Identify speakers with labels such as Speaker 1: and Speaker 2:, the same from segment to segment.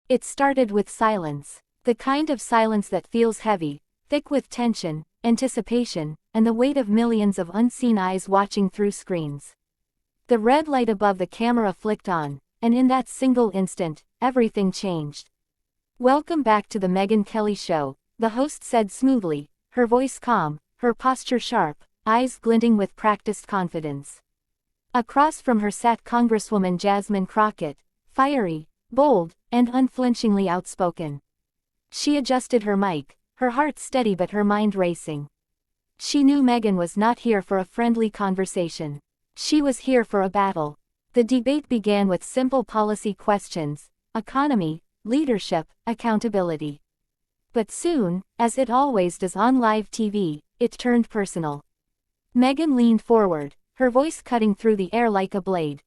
Speaker 1: It started with silence. The kind of silence that feels heavy, thick with tension, anticipation, and the weight of millions of unseen eyes watching through screens. The red light above the camera flicked on, and in that single instant, everything changed. "Welcome back to the Megyn Kelly Show," the host said smoothly, her voice calm, her posture sharp, eyes glinting with practiced confidence. Across from her sat Congresswoman Jasmine Crockett, fiery, bold, and unflinchingly outspoken. She adjusted her mic, her heart steady but her mind racing. She knew Megyn was not here for a friendly conversation. She was here for a battle. The debate began with simple policy questions: economy, leadership, accountability. But soon, as it always does on live TV, it turned personal. Megyn leaned forward, her voice cutting through the air like a blade.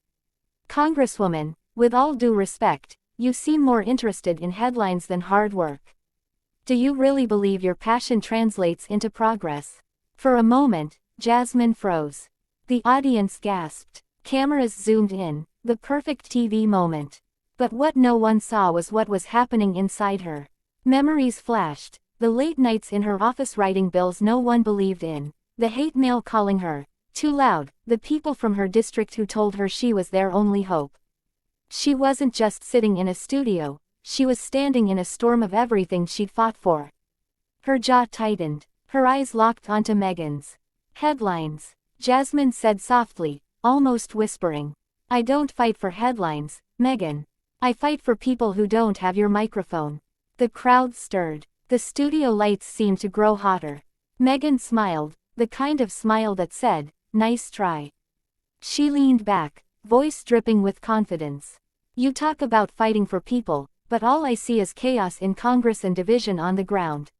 Speaker 1: "Congresswoman, with all due respect, you seem more interested in headlines than hard work. Do you really believe your passion translates into progress?" For a moment, Jasmine froze. The audience gasped. Cameras zoomed in, the perfect TV moment. But what no one saw was what was happening inside her. Memories flashed, the late nights in her office writing bills no one believed in, the hate mail calling her too loud, the people from her district who told her she was their only hope. She wasn't just sitting in a studio, she was standing in a storm of everything she'd fought for. Her jaw tightened, her eyes locked onto Megyn's. "Headlines," Jasmine said softly, almost whispering. "I don't fight for headlines, Megyn. I fight for people who don't have your microphone." The crowd stirred. The studio lights seemed to grow hotter. Megyn smiled, the kind of smile that said, "Nice try." She leaned back, voice dripping with confidence. "You talk about fighting for people, but all I see is chaos in Congress and division on the ground.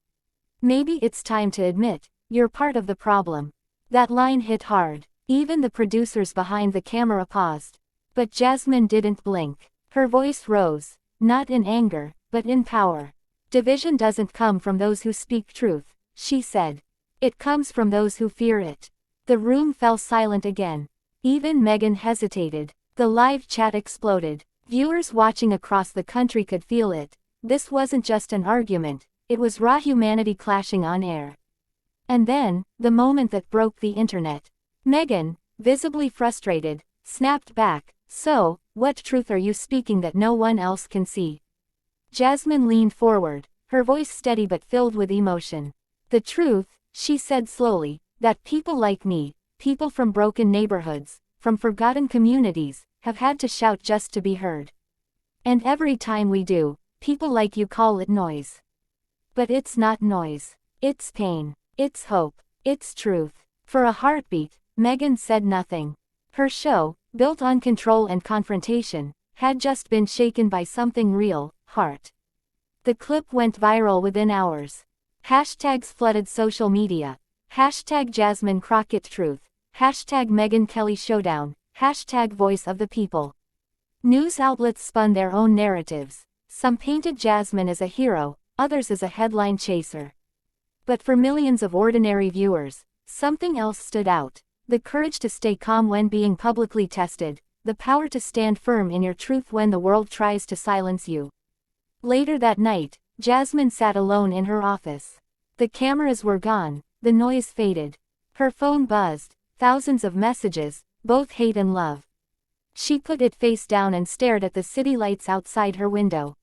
Speaker 1: Maybe it's time to admit, you're part of the problem." That line hit hard. Even the producers behind the camera paused. But Jasmine didn't blink. Her voice rose, not in anger, but in power. "Division doesn't come from those who speak truth," she said. "It comes from those who fear it." The room fell silent again. Even Megyn hesitated. The live chat exploded. Viewers watching across the country could feel it. This wasn't just an argument, it was raw humanity clashing on air. And then, the moment that broke the internet. Megyn, visibly frustrated, snapped back, "So, what truth are you speaking that no one else can see?" Jasmine leaned forward, her voice steady but filled with emotion. "The truth," she said slowly, "that people like me, people from broken neighborhoods, from forgotten communities, have had to shout just to be heard. And every time we do, people like you call it noise. But it's not noise. It's pain. It's hope. It's truth." For a heartbeat, Megyn said nothing. Her show, built on control and confrontation, had just been shaken by something real: heart. The clip went viral within hours. Hashtags flooded social media. Hashtag Jasmine Crockett Truth. Hashtag Megyn Kelly Showdown. Hashtag Voice of the People. News outlets spun their own narratives. Some painted Jasmine as a hero, others as a headline chaser. But for millions of ordinary viewers, something else stood out: the courage to stay calm when being publicly tested, the power to stand firm in your truth when the world tries to silence you. Later that night, Jasmine sat alone in her office. The cameras were gone, the noise faded. Her phone buzzed, thousands of messages, both hate and love. She put it face down and stared at the city lights outside her window.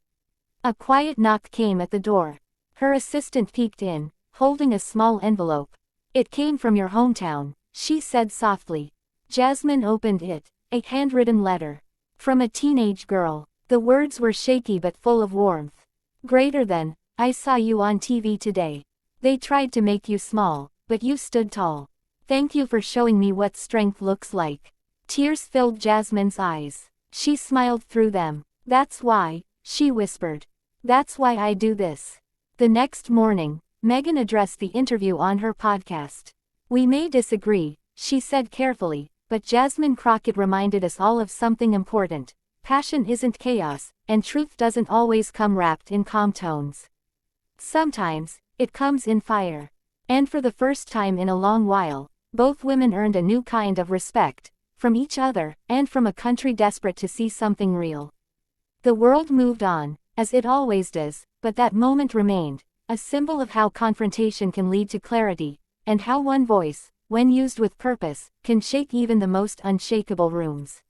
Speaker 1: A quiet knock came at the door. Her assistant peeked in, holding a small envelope. "It came from your hometown," she said softly. Jasmine opened it, a handwritten letter. From a teenage girl. The words were shaky but full of warmth. "Greater than, I saw you on TV today. They tried to make you small, but you stood tall. Thank you for showing me what strength looks like." Tears filled Jasmine's eyes. She smiled through them. "That's why," she whispered. "That's why I do this." The next morning, Megyn addressed the interview on her podcast. "We may disagree," she said carefully, "but Jasmine Crockett reminded us all of something important. Passion isn't chaos, and truth doesn't always come wrapped in calm tones. Sometimes, it comes in fire." And for the first time in a long while, both women earned a new kind of respect, from each other, and from a country desperate to see something real. The world moved on, as it always does, but that moment remained, a symbol of how confrontation can lead to clarity, and how one voice, when used with purpose, can shake even the most unshakable rooms.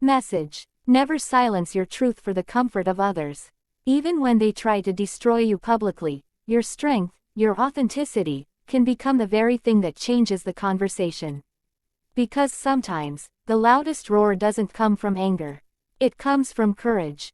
Speaker 1: Message: never silence your truth for the comfort of others. Even when they try to destroy you publicly, your strength, your authenticity, can become the very thing that changes the conversation. Because sometimes, the loudest roar doesn't come from anger. It comes from courage.